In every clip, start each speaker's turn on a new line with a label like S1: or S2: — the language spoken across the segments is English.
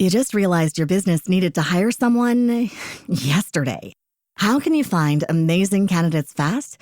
S1: You just realized your business needed to hire someone yesterday. How can you find amazing candidates fast?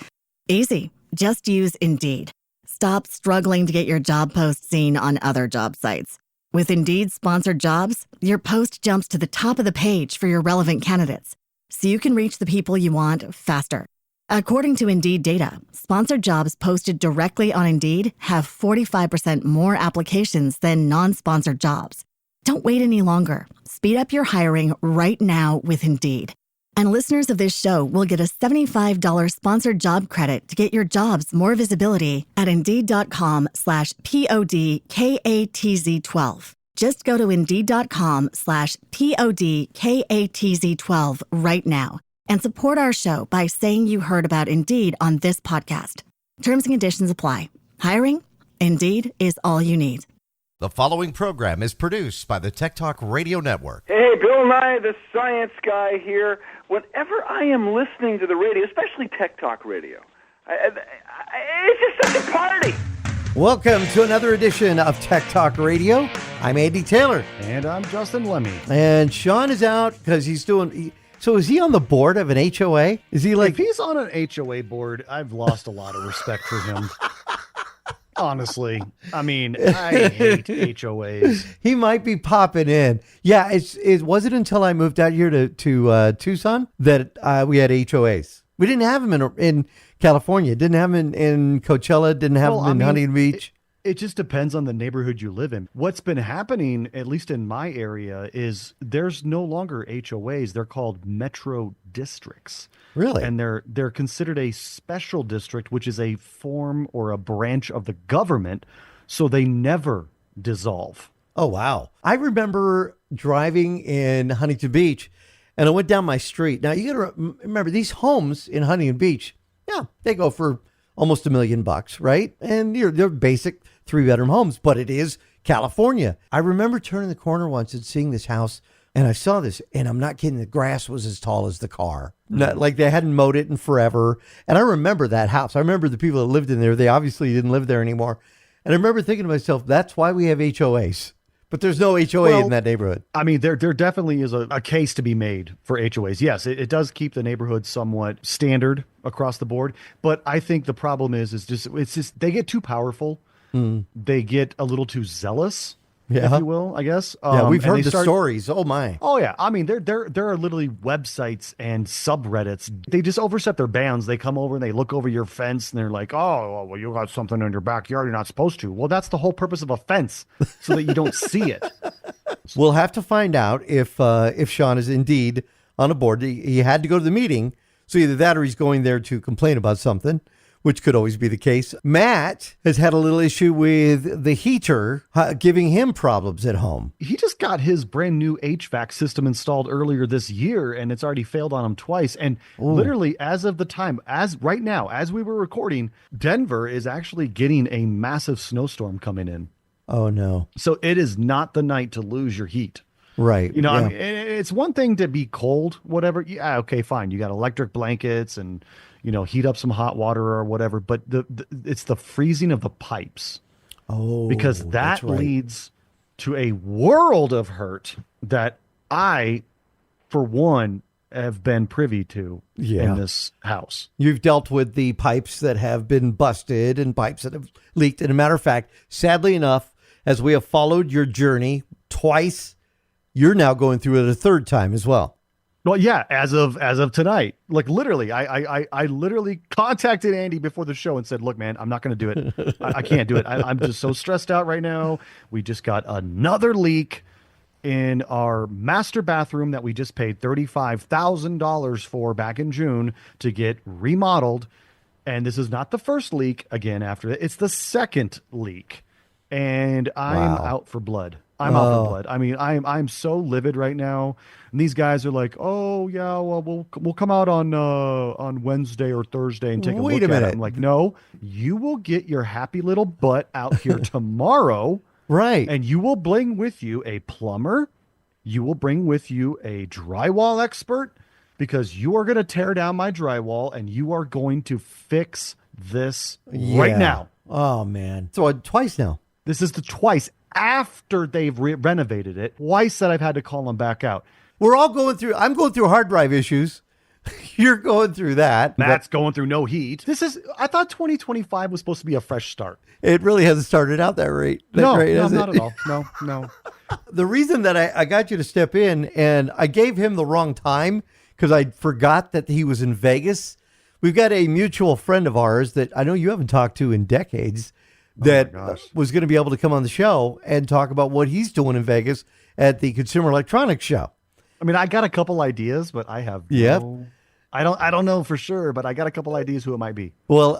S1: Easy. Just use Indeed. Stop struggling to get your job post seen on other job sites. With Indeed sponsored jobs, your post jumps to the top of the page for your relevant candidates, so you can reach the people you want faster. According to Indeed data, sponsored jobs posted directly on Indeed have 45% more applications than non-sponsored jobs. Don't wait any longer. Speed up your hiring right now with Indeed. And listeners of this show will get a $75 sponsored job credit to get your jobs more visibility at Indeed.com/PODKATZ12. Just go to Indeed.com/PODKATZ12 right now and support our show by saying you heard about Indeed on this podcast. Terms and conditions apply. Hiring? Indeed is all you need.
S2: The following program is produced by the Tech Talk Radio Network.
S3: Hey, Bill Nye, the science guy here. Whenever I am listening to the radio, especially Tech Talk Radio, it's just such a party.
S4: Welcome to another edition of Tech Talk Radio. I'm Andy Taylor.
S5: And I'm Justin Lemmy.
S4: And Shawn is out because he's doing... So is he on the board of an HOA? Is he like...
S5: If he's on an HOA board, I've lost a lot of respect for him. Honestly, I mean, I hate HOAs.
S4: He might be popping in. Yeah, it wasn't until I moved out here to Tucson that we had HOAs. We didn't have them in California. Didn't have them in Coachella. Didn't have them in Huntington Beach.
S5: It just depends on the neighborhood you live in. What's been happening, at least in my area, is there's no longer HOAs. They're called metro districts.
S4: Really?
S5: And they're considered a special district, which is a form or a branch of the government, so they never dissolve.
S4: Oh, wow. I remember driving in Huntington Beach, and I went down my street. Now, you got to remember, these homes in Huntington Beach, yeah, they go for almost $1 million, right? And they're basic 3-bedroom homes, but it is California. I remember turning the corner once and seeing this house, and I saw this, and I'm not kidding, the grass was as tall as the car. Not, like they hadn't mowed it in forever. And I remember that house. I remember the people that lived in there. They obviously didn't live there anymore. And I remember thinking to myself, that's why we have HOAs. But there's no HOA in that neighborhood.
S5: I mean, there definitely is a case to be made for HOAs. Yes, it does keep the neighborhood somewhat standard across the board. But I think the problem is just they get too powerful. They get a little too zealous, if you will, I guess.
S4: Yeah, we've heard the stories. Oh, my.
S5: Oh, yeah. I mean, there are literally websites and subreddits. They just overstep their bounds. They come over and they look over your fence and they're like, oh, well, you got something in your backyard you're not supposed to. Well, that's the whole purpose of a fence, so that you don't see it.
S4: We'll have to find out if Shawn is indeed on a board. He had to go to the meeting, so either that or he's going there to complain about something, which could always be the case. Matt has had a little issue with the heater giving him problems at home.
S5: He just got his brand new HVAC system installed earlier this year, and it's already failed on him twice. And literally, as of the time, as right now, as we were recording, Denver is actually getting a massive snowstorm coming in.
S4: Oh, no.
S5: So it is not the night to lose your heat.
S4: Right.
S5: You know, I mean, it's one thing to be cold, whatever. Yeah, okay, fine. You got electric blankets and, heat up some hot water or whatever. But it's the freezing of the pipes.
S4: Oh,
S5: because that leads to a world of hurt that I, for one, have been privy to in this house.
S4: You've dealt with the pipes that have been busted and pipes that have leaked. And a matter of fact, sadly enough, as we have followed your journey twice, you're now going through it a third time as well.
S5: Well, yeah, as of tonight, like literally, I literally contacted Andy before the show and said, look, man, I'm not going to do it. I can't do it. I'm just so stressed out right now. We just got another leak in our master bathroom that we just paid $35,000 for back in June to get remodeled. And this is not the first leak again after that. It's the second leak. And I'm out for blood. I'm out for blood. I mean, I'm so livid right now. And these guys are like, oh yeah, well we'll come out on Wednesday or Thursday and take a look at it. I'm like, no, you will get your happy little butt out here tomorrow.
S4: Right.
S5: And you will bring with you a plumber. You will bring with you a drywall expert, because you are going to tear down my drywall and you are going to fix this right now.
S4: Oh man. So twice now.
S5: This is the twice after they've renovated it. Twice that I've had to call them back out.
S4: We're all going through, I'm going through hard drive issues. You're going through that.
S5: That's going through no heat. I thought 2025 was supposed to be a fresh start.
S4: It really hasn't started out that great.
S5: No,
S4: has
S5: not
S4: it?
S5: at all. No.
S4: The reason that I got you to step in, and I gave him the wrong time because I forgot that he was in Vegas. We've got a mutual friend of ours that I know you haven't talked to in decades that was going to be able to come on the show and talk about what he's doing in Vegas at the Consumer Electronics Show.
S5: I mean, I got a couple ideas, but I have I don't know for sure, but I got a couple ideas who it might be.
S4: Well,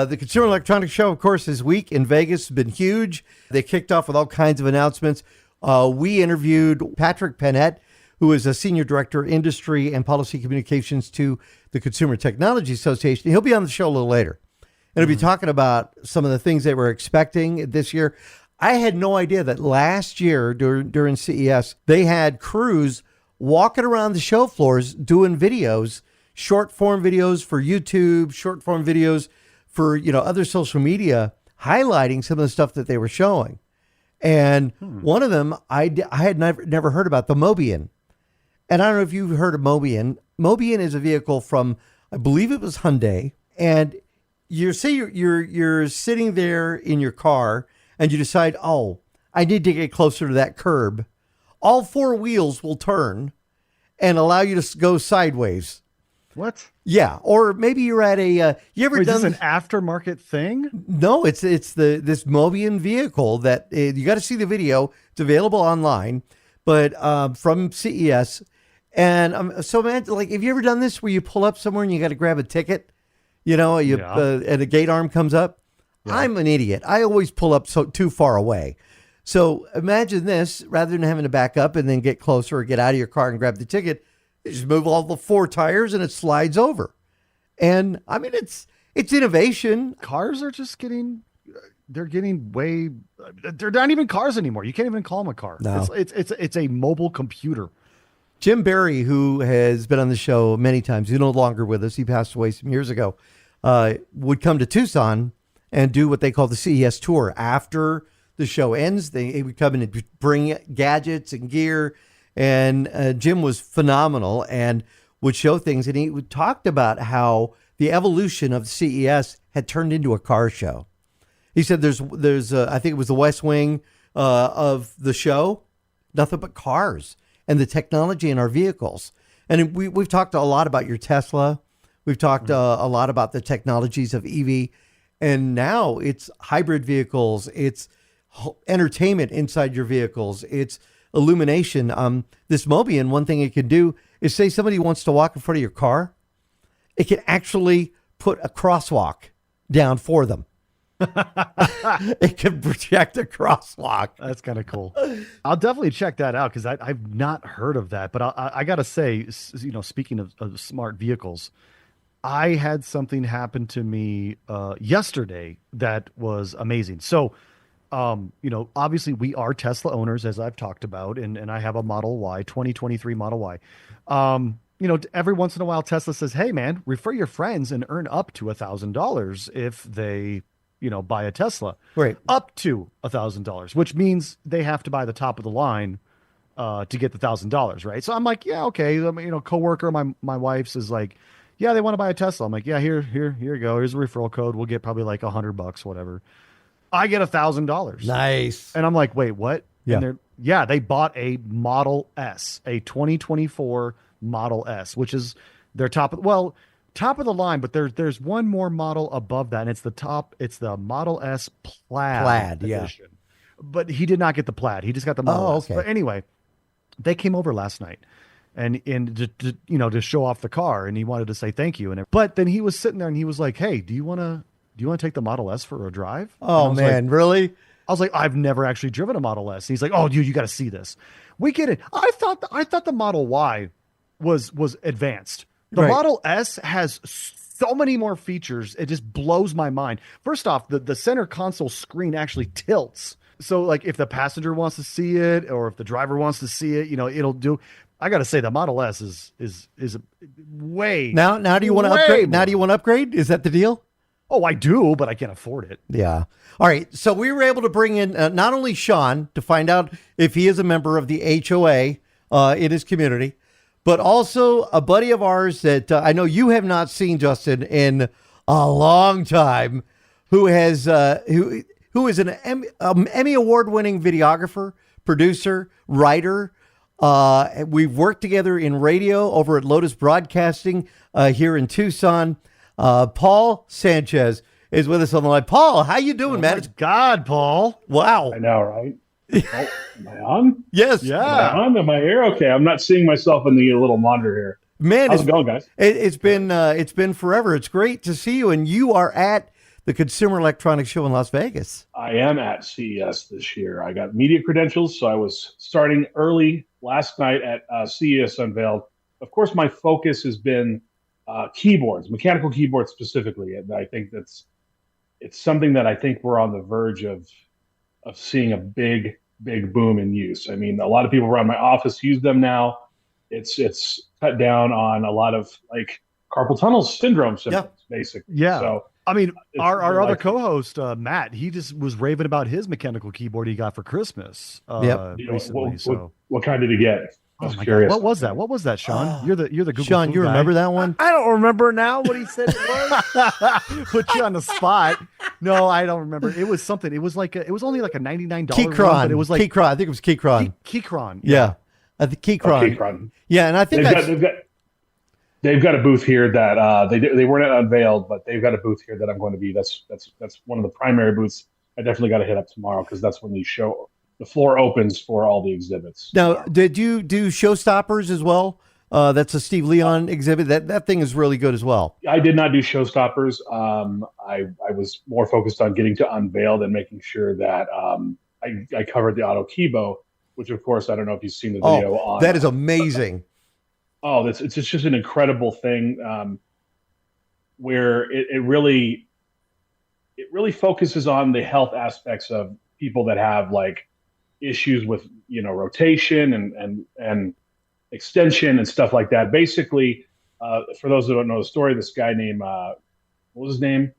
S4: the Consumer Electronics Show, of course, this week in Vegas has been huge. They kicked off with all kinds of announcements. We interviewed Patrick Pennett, who is a Senior Director, Industry and Policy Communications to the Consumer Technology Association. He'll be on the show a little later. And he'll be talking about some of the things they were expecting this year. I had no idea that last year during CES, they had crews walking around the show floors doing videos, short form videos for YouTube, short form videos for, other social media, highlighting some of the stuff that they were showing. And one of them, I had never heard about, the Mobian. And I don't know if you've heard of Mobian. Mobian is a vehicle from, I believe it was Hyundai. And you're sitting there in your car and you decide, I need to get closer to that curb. All four wheels will turn and allow you to go sideways.
S5: What?
S4: Yeah, or maybe you're at a. You ever
S5: Wait,
S4: done
S5: is this an aftermarket thing?
S4: No, it's this Mobian vehicle that you got to see the video. It's available online, but from CES. And so man, like, have you ever done this where you pull up somewhere and you got to grab a ticket? And a gate arm comes up. Yeah. I'm an idiot. I always pull up too far away. So imagine this: rather than having to back up and then get closer or get out of your car and grab the ticket, you just move all the four tires and it slides over. And I mean, it's innovation.
S5: Cars are just they're not even cars anymore. You can't even call them a car.
S4: No.
S5: It's a mobile computer.
S4: Jim Barry, who has been on the show many times, he's no longer with us. He passed away some years ago. Would come to Tucson and do what they call the CES tour. After the show ends, he would come in and bring gadgets and gear. And Jim was phenomenal and would show things. And he talked about how the evolution of CES had turned into a car show. He said there's I think it was the West Wing of the show, nothing but cars and the technology in our vehicles. And we've talked a lot about your Tesla. We've talked a lot about the technologies of EV. And now it's hybrid vehicles. It's entertainment inside your vehicles. It's illumination. This Mobian, one thing it can do is, say somebody wants to walk in front of your car, it can actually put a crosswalk down for them. It can project a crosswalk.
S5: That's kind of cool. I'll definitely check that out because I've not heard of that. But I got to say, speaking of smart vehicles, I had something happen to me yesterday that was amazing. So, obviously we are Tesla owners, as I've talked about, and I have a Model Y, 2023 Model Y. Every once in a while, Tesla says, hey, man, refer your friends and earn up to $1,000 if they, buy a Tesla.
S4: Right.
S5: Up to $1,000, which means they have to buy the top of the line to get the $1,000, right? So I'm like, yeah, okay. Coworker, my wife's is like, yeah, they want to buy a Tesla. I'm like, yeah, here you go. Here's a referral code. We'll get probably like $100, whatever. I get $1,000.
S4: Nice.
S5: And I'm like, wait, what?
S4: Yeah.
S5: And they bought a Model S, a 2024 Model S, which is their top of the line, but there's one more model above that, and it's the Model S Plaid edition. Yeah. But he did not get the Plaid. He just got the Model S.
S4: Okay.
S5: But anyway, they came over last night and to show off the car, and he wanted to say thank you. But then he was sitting there and he was like, hey, do you want to take the Model S for a drive?
S4: Oh man, really?
S5: I was like, I've never actually driven a Model S. And he's like, oh, dude, you got to see this. We get it. I thought the Model Y was advanced. The
S4: Right.
S5: Model S has so many more features. It just blows my mind. First off, the center console screen actually tilts. So like if the passenger wants to see it or if the driver wants to see it, it'll do. I got to say the Model S is way
S4: Now do you want to upgrade? Now do you want to upgrade? Is that the deal?
S5: Oh, I do, but I can't afford it.
S4: Yeah. All right. So we were able to bring in not only Shawn to find out if he is a member of the HOA in his community, but also a buddy of ours that I know you have not seen, Justin, in a long time, who has who is an Emmy award-winning videographer, producer, writer. We've worked together in radio over at Lotus Broadcasting here in Tucson. Paul Sanchez is with us on the line. Paul, how you doing, man?
S5: God, Paul.
S4: Wow.
S6: I know, right? Oh, am I on?
S4: Yes.
S5: Yeah.
S6: Am I on? Am I here? Okay, I'm not seeing myself in the little monitor here.
S4: Man,
S6: How's it going, guys?
S4: It's been forever. It's great to see you, and you are at the Consumer Electronics Show in Las Vegas.
S6: I am at CES this year. I got media credentials, so I was starting early last night at CES Unveiled. Of course, my focus has been keyboards, mechanical keyboards specifically, and I think it's something that I think we're on the verge of seeing a big boom in use. I mean, a lot of people around my office use them now. It's cut down on a lot of like carpal tunnel syndrome symptoms, basically.
S5: Yeah.
S6: So
S5: I mean, our other
S6: like-
S5: co-host, Matt, he just was raving about his mechanical keyboard he got for Christmas recently.
S6: what kind did he get? I
S5: Oh
S6: was
S5: my
S6: curious.
S5: God. What was that? What was that, Shawn? You're the Google
S4: Sean,
S5: food
S4: you
S5: guy.
S4: remember that one?
S5: I don't remember now what he said it was. Put you on the spot. No, I don't remember. It was something. It was like it was only like a $99
S4: Keychron.
S5: one, but it was like
S4: Keychron. I think it was Keychron.
S5: Keychron.
S4: Yeah. I think Keychron.
S6: Keychron.
S4: Yeah, and I think
S6: They've got a booth here that they weren't unveiled, but they've got a booth here that I'm going to be. That's one of the primary booths. I definitely got to hit up tomorrow because that's when the floor opens for all the exhibits.
S4: Now, did you do Showstoppers as well? That's a Steve Leon exhibit. That thing is really good as well.
S6: I did not do showstoppers. I was more focused on getting to Unveiled and making sure that I covered the Auto Kibo, which of course I don't know if you've seen the video on.
S4: That is amazing.
S6: It's just an incredible thing where it really focuses on the health aspects of people that have like issues with rotation and extension and stuff like that. Basically, for those who don't know the story, this guy named what was his name?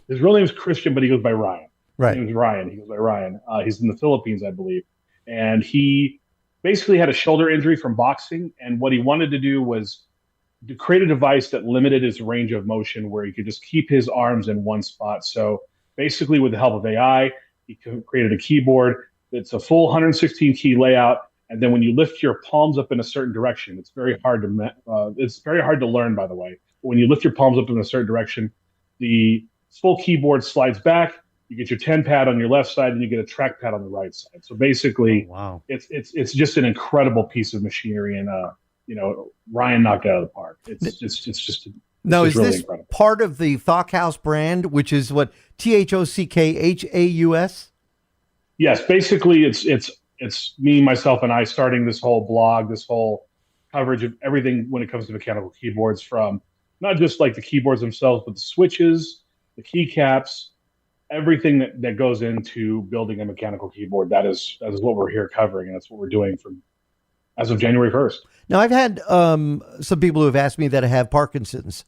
S6: His real name is Christian, but he goes by Ryan.
S4: Right.
S6: His name is Ryan. He goes by Ryan. He's in the Philippines, I believe, and he basically had a shoulder injury from boxing, and what he wanted to do was to create a device that limited his range of motion where he could just keep his arms in one spot. So basically, with the help of AI, he created a keyboard that's a full 116 key layout. And then when you lift your palms up in a certain direction, it's very hard to learn, by the way. But when you lift your palms up in a certain direction, the full keyboard slides back. You get your 10 pad on your left side, and you get a track pad on the right side. So basically, it's just an incredible piece of machinery, and Ryan knocked it out of the park. It's just
S4: Now, is
S6: really
S4: this
S6: incredible.
S4: part of the Thockhouse brand, which is what THOCKHAUS?
S6: Yes, basically, it's me, myself, and I starting this whole blog, this whole coverage of everything when it comes to mechanical keyboards, from not just like the keyboards themselves, but the switches, the keycaps, everything that goes into building a mechanical keyboard. That is what we're here covering, and that's what we're doing as of January 1st.
S4: Now, I've had some people who have asked me that have Parkinson's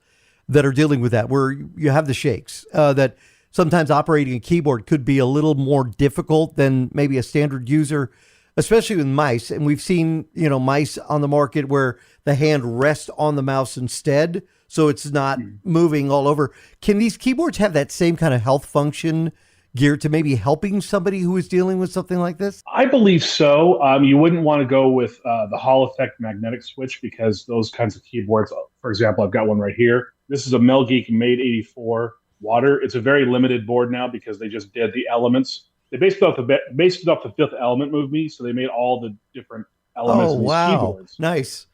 S4: that are dealing with that, where you have the shakes, that sometimes operating a keyboard could be a little more difficult than maybe a standard user, especially with mice. And we've seen, mice on the market where the hand rests on the mouse instead, so it's not moving all over. Can these keyboards have that same kind of health function geared to maybe helping somebody who is dealing with something like this?
S6: I believe so. You wouldn't want to go with the Hall Effect magnetic switch, because those kinds of keyboards, for example, I've got one right here. This is a Mel Geek Made 84 water. It's a very limited board now because they just did the elements. They based it off the Fifth Element movie, so they made all the different elements of these keyboards.
S4: Nice.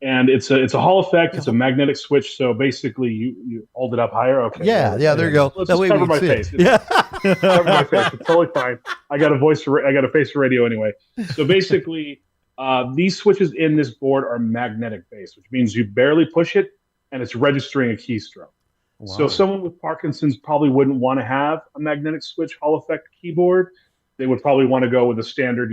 S6: And it's a Hall Effect. It's a magnetic switch. So basically, you hold it up higher. Okay.
S4: Yeah. There you go.
S6: Let's
S4: That
S6: just
S4: way
S6: cover
S4: we
S6: my
S4: can
S6: face.
S4: see it. Yeah.
S6: Cover my face. It's totally fine. I got a face for radio anyway. So basically, these switches in this board are magnetic based, which means you barely push it, and it's registering a keystroke. Wow. So someone with Parkinson's probably wouldn't want to have a magnetic switch Hall Effect keyboard. They would probably want to go with a standard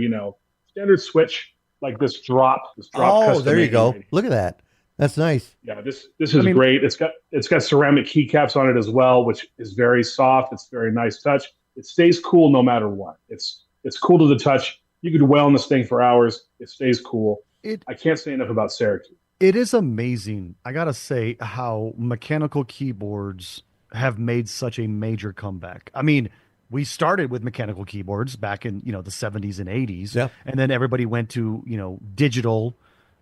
S6: switch like this drop.
S4: Oh, there you go. Look at that. That's nice.
S6: Yeah, this is great. It's got ceramic keycaps on it as well, which is very soft. It's very nice touch. It stays cool no matter what. It's cool to the touch. You could dwell on this thing for hours. It stays cool. I can't say enough about Syracuse.
S5: It is amazing. I gotta say how mechanical keyboards have made such a major comeback. I mean, we started with mechanical keyboards back in the 70s and 80s, and then everybody went to digital.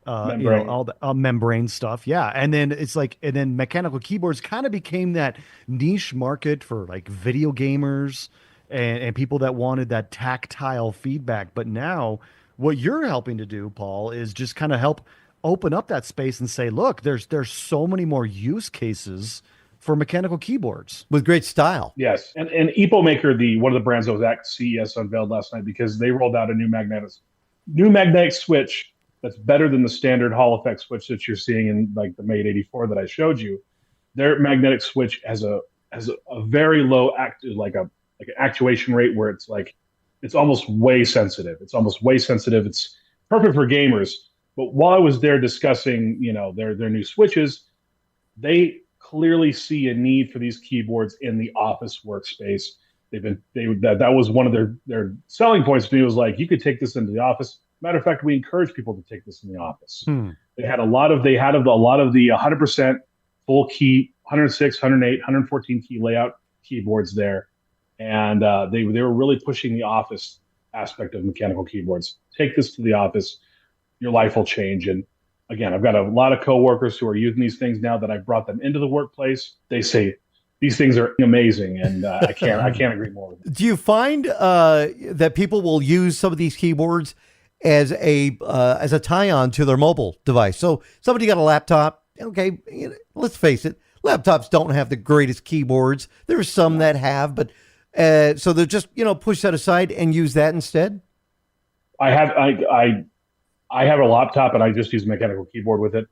S5: All the membrane stuff. Yeah. And then and then mechanical keyboards kind of became that niche market for like video gamers and people that wanted that tactile feedback. But now what you're helping to do, Paul, is just kind of help open up that space and say, look, there's so many more use cases for mechanical keyboards
S4: with great style.
S6: Yes. And Epo Maker, one of the brands that was at CES unveiled last night, because they rolled out a new magnetic switch that's better than the standard Hall effect switch that you're seeing in like the Mate 84 that I showed you. Their magnetic switch has a very low like an actuation rate where it's almost way sensitive. It's perfect for gamers. But while I was there discussing, their new switches, they clearly see a need for these keyboards in the office workspace. That was one of their selling points to me, was like, you could take this into the office. Matter of fact, we encourage people to take this in the office. They had a lot of the 100% full key, 106, 108, 114 key layout keyboards there, and they were really pushing the office aspect of mechanical keyboards. Take this to the office, your life will change. And again, I've got a lot of coworkers who are using these things now that I brought them into the workplace. They say these things are amazing, and I can't agree more with it.
S4: Do you find that people will use some of these keyboards as a tie-on to their mobile device? So somebody got a laptop. Okay, let's face it, laptops don't have the greatest keyboards. There's some that have, but so they'll just push that aside and use that instead.
S6: I have a laptop and I just use a mechanical keyboard with it.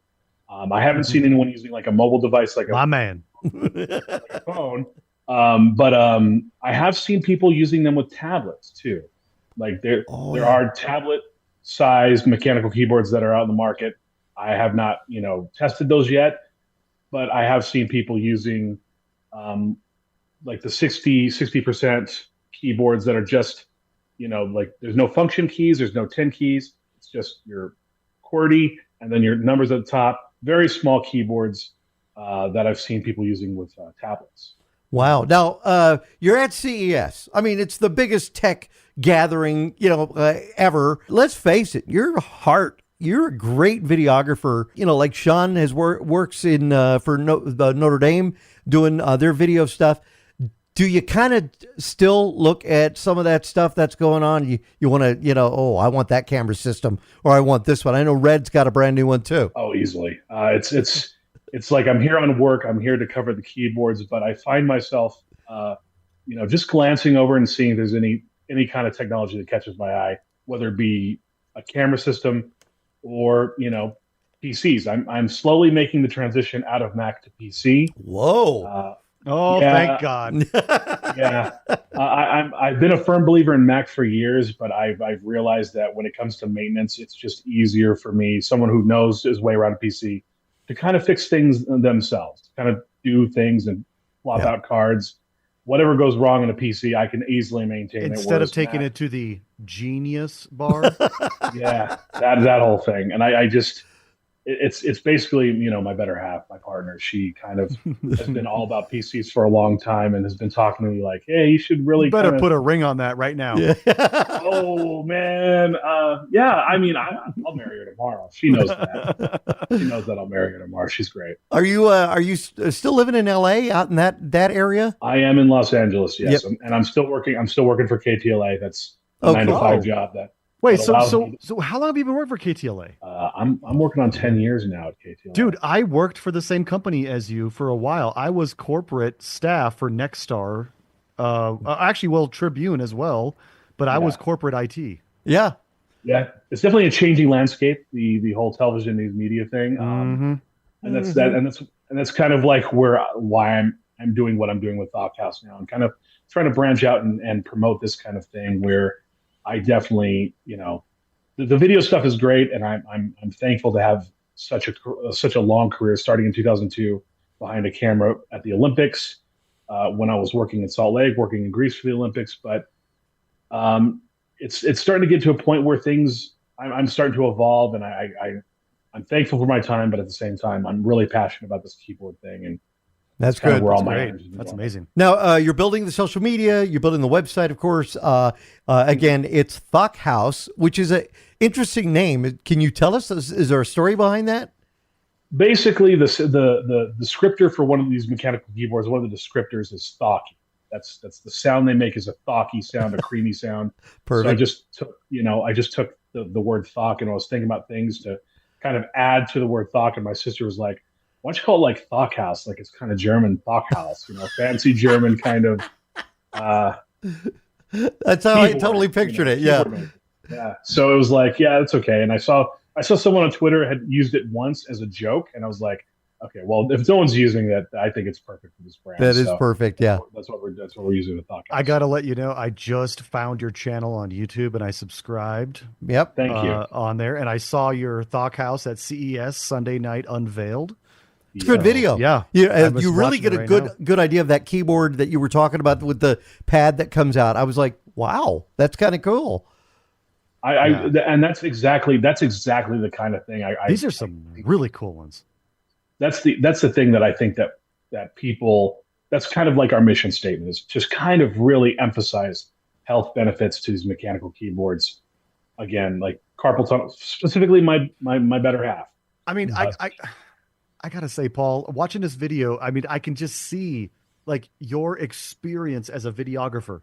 S6: I haven't seen anyone using like a mobile device like
S5: man,
S6: like a phone. But I have seen people using them with tablets too. Like there are tablet-sized mechanical keyboards that are out in the market. I have not, tested those yet, but I have seen people using like the 60% keyboards that are just, like there's no function keys, there's no 10 keys. It's just your QWERTY and then your numbers at the top. Very small keyboards that I've seen people using with tablets.
S4: Wow. Now, you're at CES. I mean, it's the biggest tech gathering, ever. Let's face it, you're a great videographer. Like Shawn works in for Notre Dame doing their video stuff. Do you kind of still look at some of that stuff that's going on? You want to, I want that camera system, or I want this one. I know Red's got a brand new one too.
S6: Oh, easily. It's like I'm here on work. I'm here to cover the keyboards, but I find myself, just glancing over and seeing if there's any kind of technology that catches my eye, whether it be a camera system or PCs. I'm slowly making the transition out of Mac to PC.
S4: Whoa.
S5: Thank God.
S6: Yeah. I've been a firm believer in Mac for years, but I've realized that when it comes to maintenance, it's just easier for me, someone who knows his way around a PC, to kind of fix things themselves, kind of do things and swap out cards. Whatever goes wrong in a PC, I can easily maintain it.
S5: Instead of taking it to the Genius bar.
S6: Yeah, that whole thing. And I just... It's basically, my better half, my partner. She kind of has been all about PCs for a long time and has been talking to me like, hey, you should really
S5: put a ring on that right now. Yeah.
S6: Oh, man. Yeah, I mean, I'll marry her tomorrow. She knows that. She knows that I'll marry her tomorrow. She's great.
S4: Are you still living in LA, out in that area?
S6: I am in Los Angeles, yes. Yep. And I'm still working for KTLA. That's a 9-to-5 job that...
S5: Wait, so how long have you been working for KTLA?
S6: I'm working on 10 years now at KTLA.
S5: Dude, I worked for the same company as you for a while. I was corporate staff for Nexstar, Tribune as well, but I was corporate IT.
S4: Yeah.
S6: Yeah, it's definitely a changing landscape, the whole television news media thing. And that's kind of like why I'm doing what I'm doing with Thoughthouse now. I'm kind of trying to branch out and promote this kind of thing where I definitely, the video stuff is great, and I'm thankful to have such a long career, starting in 2002 behind a camera at the Olympics, when I was working in Salt Lake, working in Greece for the Olympics. But it's starting to get to a point where I'm starting to evolve, and I'm thankful for my time, but at the same time, I'm really passionate about this keyboard thing, and
S4: that's
S6: kind
S4: good.
S6: of where all
S5: That's
S6: my
S5: great.
S6: energy is
S5: That's
S6: going.
S5: amazing.
S4: Now, you're building the social media, you're building the website, of course. Again, it's Thock House, which is an interesting name. Can you tell us, is there a story behind that?
S6: Basically, the descriptor for one of these mechanical keyboards, one of the descriptors is thocky. That's the sound they make is a thocky sound, a creamy sound.
S4: Perfect.
S6: So I just took the word thock, and I was thinking about things to kind of add to the word thock, and my sister was like, why don't you call it like Thock House? Like it's kind of German, Thock House, fancy German kind of.
S4: That's how I totally pictured it. Yeah.
S6: Yeah. So it was like, yeah, that's okay. And I saw someone on Twitter had used it once as a joke, and I was like, okay, well, if no one's using that, I think it's perfect for this brand.
S4: That is perfect. Yeah.
S6: That's what we're using with Thock House.
S5: I got to let you know, I just found your channel on YouTube and I subscribed.
S4: Yep.
S6: Thank you.
S5: On there. And I saw your Thock House at CES Sunday night unveiled.
S4: It's a good video.
S5: Yeah.
S4: You
S5: I'm just
S4: really
S5: watching
S4: get
S5: it
S4: a
S5: right
S4: good idea of that keyboard that you were talking about with the pad that comes out. I was like, wow, that's kind of cool.
S6: And that's exactly the kind of thing.
S5: These are some really cool ones.
S6: That's the thing that I think that people, that's kind of like our mission statement, is just kind of really emphasize health benefits to these mechanical keyboards. Again, like carpal tunnel, specifically my better half.
S5: I mean, I gotta say, Paul, watching this video, I mean, I can just see like your experience as a videographer.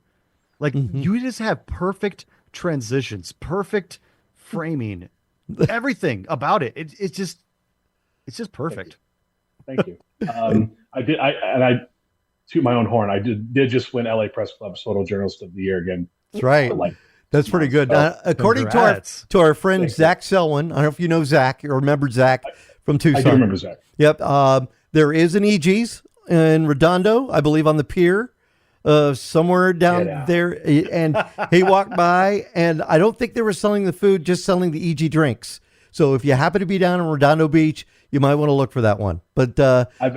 S5: Like you just have perfect transitions, perfect framing, everything about it. It's just perfect.
S6: Thank you. I toot my own horn. I did just win LA Press Club Photojournalist of the Year again.
S4: That's right. That's pretty good. According to our friend Zach Selwyn, I don't know if you know Zach or remember Zach from Tucson.
S6: I do remember Zach.
S4: Yep. There is an EG's in Redondo, I believe, on the pier, somewhere down there. And he walked by, and I don't think they were selling the food, just selling the EG drinks. So if you happen to be down in Redondo Beach, you might want to look for that one. But
S6: I've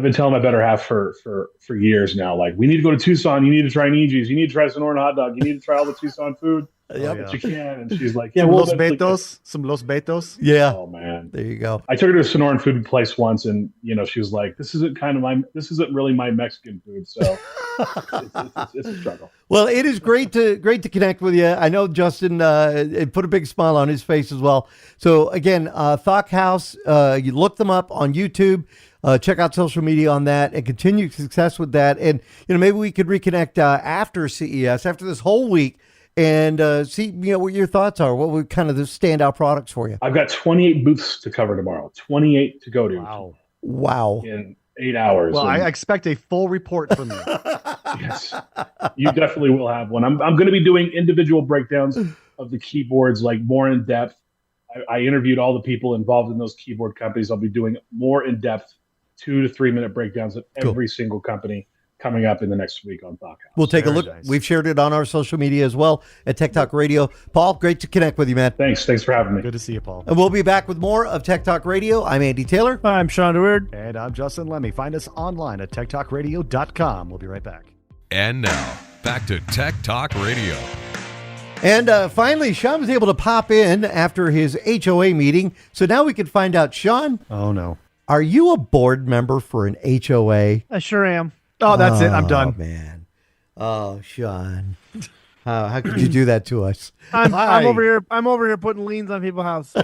S6: been telling my better half for years now, like, we need to go to Tucson. You need to try an EG's. You need to try Sonoran hot dog. You need to try all the Tucson food. That you can. And she's like, yeah,
S5: some Los Betos.
S4: Yeah.
S6: Oh man,
S4: there you go.
S6: I took her to a Sonoran food place once, and she was like, this isn't really my Mexican food. So it's a struggle.
S4: Well, it is great to connect with you. I know Justin it put a big smile on his face as well. So again, Thock House, you look them up on YouTube. Check out social media on that and continue success with that. And maybe we could reconnect after CES, after this whole week, and see what your thoughts are. What would kind of the standout products for you?
S6: I've got 28 booths to cover tomorrow. 28 to go to.
S4: Wow.
S6: In 8 hours.
S5: Well, I expect a full report from you.
S6: Yes, you definitely will have one. I'm going to be doing individual breakdowns of the keyboards, like more in depth. I interviewed all the people involved in those keyboard companies. I'll be doing more in depth 2 to 3 minute breakdowns of every single company coming up in the next week on Thock House.
S4: We'll take a look. Nice. We've shared it on our social media as well at Tech Talk Radio. Paul, great to connect with you, man.
S6: Thanks for having me.
S5: Good to see you, Paul.
S4: And we'll be back with more of Tech Talk Radio. I'm Andy Taylor.
S7: I'm Shawn DeWeerd.
S5: And I'm Justin Lemmy. Find us online at techtalkradio.com. We'll be right back.
S8: And now, back to Tech Talk Radio.
S4: And finally, Shawn was able to pop in after his HOA meeting. So now we can find out, Shawn.
S5: Oh, no.
S4: Are you a board member for an HOA?
S7: I sure am.
S5: Oh, that's it. I'm done.
S4: Man. Oh, Shawn. How could you do that to us?
S7: I'm over here. I'm over here putting liens on people's houses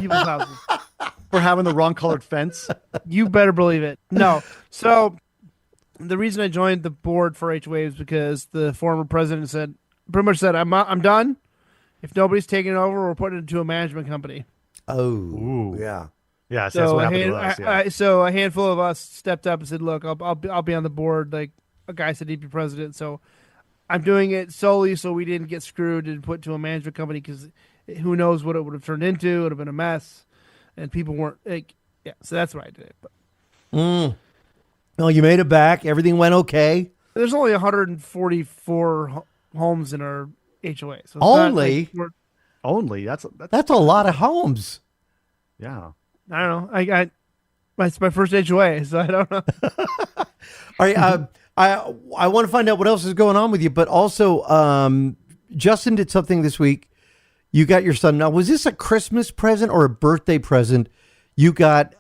S5: for having the wrong colored fence.
S7: You better believe it. No. So the reason I joined the board for HOA is because the former president pretty much said, I'm done. If nobody's taking it over, we're putting it into a management company.
S4: Oh, ooh. Yeah.
S5: Yeah, so that's what happened to us. Yeah.
S7: So a handful of us stepped up and said, "Look, I'll be on the board." Like a guy said, he'd be president. So I'm doing it solely so we didn't get screwed and put to a management company, because who knows what it would have turned into? It would have been a mess, and people weren't like, yeah. So that's why I did it. But
S4: well, you made it back. Everything went okay.
S7: There's only 144 homes in our HOA. So
S4: only
S5: that's
S4: a lot of homes.
S5: Yeah.
S7: I don't know. I got it's my first HOA, so I don't know.
S4: All right. I want to find out what else is going on with you, but also Justin did something this week. You got your son. Now, was this a Christmas present or a birthday present? You got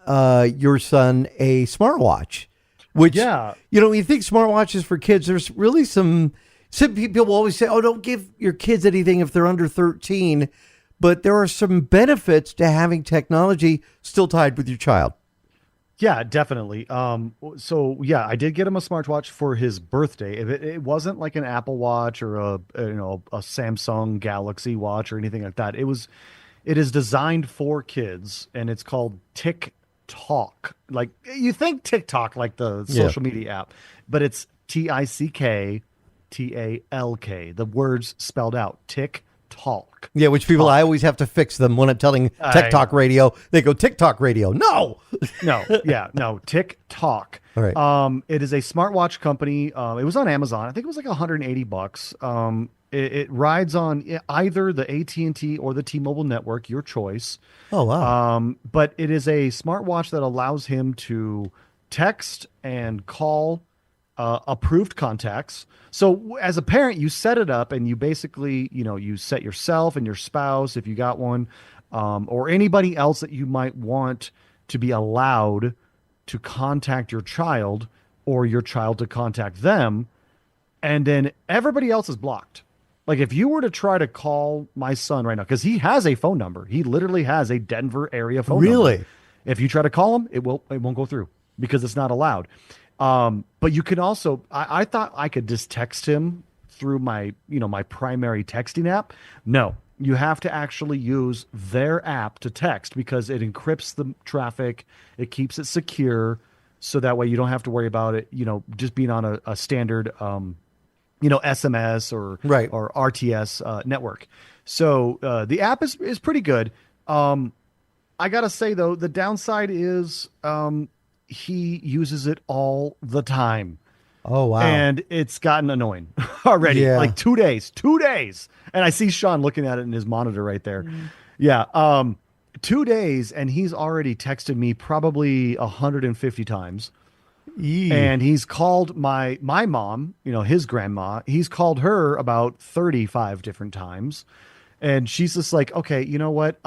S4: your son a smartwatch, which, when you think smartwatches for kids, there's really some people always say, oh, don't give your kids anything if they're under 13. But there are some benefits to having technology still tied with your child.
S5: Yeah, definitely. So yeah, I did get him a smartwatch for his birthday. It wasn't like an Apple Watch or a Samsung Galaxy Watch or anything like that. It is designed for kids, and it's called TikTok. Like you think TikTok, like the social media app, but it's TickTalk. The words spelled out. TikTok.
S4: Yeah, which people, I always have to fix them when I'm telling TikTok radio. They go, TikTok radio. No.
S5: TikTok.
S4: All right.
S5: It is a smartwatch company. It was on Amazon. I think it was like $180. It rides on either the AT&T or the T-Mobile network, your choice.
S4: Oh, wow.
S5: But it is a smartwatch that allows him to text and call approved contacts. So as a parent, you set it up and you basically, you set yourself and your spouse, if you got one, or anybody else that you might want to be allowed to contact your child or your child to contact them. And then everybody else is blocked. Like if you were to try to call my son right now, because he has a phone number, he literally has a Denver area phone number.
S4: Really?
S5: If you try to call him, it won't go through because it's not allowed. But you can also, I thought I could just text him through my primary texting app. No, you have to actually use their app to text because it encrypts the traffic. It keeps it secure. So that way you don't have to worry about it, just being on a standard, SMS or RTS network. So the app is pretty good. I got to say, though, the downside is he uses it all the time.
S4: Oh, wow.
S5: And it's gotten annoying already.
S4: Yeah.
S5: Like 2 days. And I see Shawn looking at it in his monitor right there. Mm. Yeah. 2 days, and he's already texted me probably 150 times. And he's called my mom, his grandma. He's called her about 35 different times. And she's just like, okay, you know what?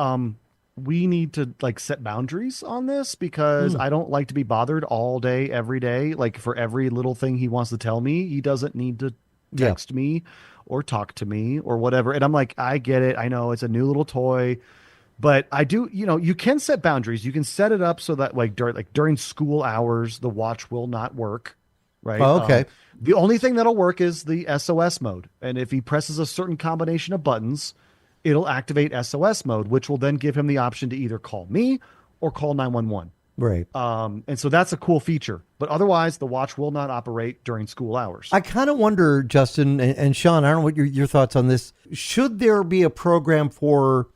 S5: We need to set boundaries on this because I don't like to be bothered all day, every day. Like for every little thing he wants to tell me, he doesn't need to text me or talk to me or whatever. And I'm like, I get it. I know it's a new little toy. But I do, you can set boundaries. You can set it up so that during school hours, the watch will not work, right?
S4: Oh, okay.
S5: The only thing that'll work is the SOS mode. And if he presses a certain combination of buttons, it'll activate SOS mode, which will then give him the option to either call me or call 911.
S4: Right.
S5: And so that's a cool feature. But otherwise, the watch will not operate during school hours.
S4: I kind of wonder, Justin and Shawn, I don't know what your thoughts on this. Should there be a program for